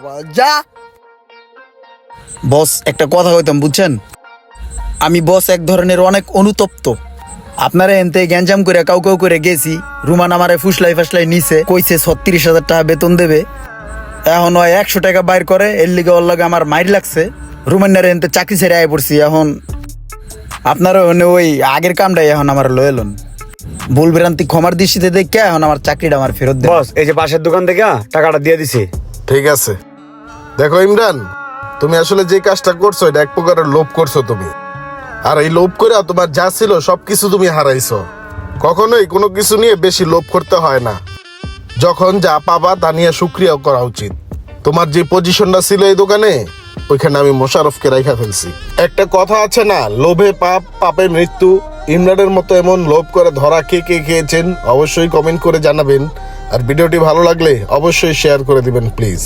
বাবা যা। বস একটা কথা কইতাম বুঝছেন, আমি বস এক ধরনের অনেক অনুতপ্ত। আপনারা এনতে গ্যাঞ্জাম করে কাউ কাউ করে গেছি, রুমান আমারে ফুসলাই ফাসলাই নিছে, কইছে 36,000 টাকা বেতন দেবে। এখন ওই 100 টাকা বাইর করে, এর লিগে ওর লগে আমার মাইর লাগছে। রুমান্নারে এনতে চাকরি ছেড়ে আয় পড়ছি। এখন আপনারা ওই আগের কামটাই এখন আমার লয়েলন, ভুল ভ্রান্তি ক্ষমার দৃষ্টিতে দেখে এখন আমার চাকরিটা আমার ফেরত দেন। বস এই যে পাশের দোকান থেকে টাকাটা দিয়ে দিছি। ঠিক আছে, দেখো ইমরান, তুমি আসলে যে কাজটা করছো এটা এক প্রকারের লোভ করছো তুমি। আর এই লোভ করে তোমার যা ছিল সবকিছু তুমি হারাইছো। কখনোই কোনো কিছু নিয়ে বেশি লোভ করতে হয় না। যখন যা পাবা তা নিয়ে শুকরিয়া করা উচিত। তোমার যে পজিশনটা ছিল এই দোকানে, ওইখানে আমি মোশারফকে রাইখা ফেলছি। একটা কথা আছে না, লোভে পাপ, পাপে মৃত্যু। ইমরানের মতো এমন লোভ করে ধরা কে কে খেয়েছেন অবশ্যই কমেন্ট করে জানাবেন। আর ভিডিওটি ভালো লাগলে অবশ্যই শেয়ার করে দিবেন প্লিজ।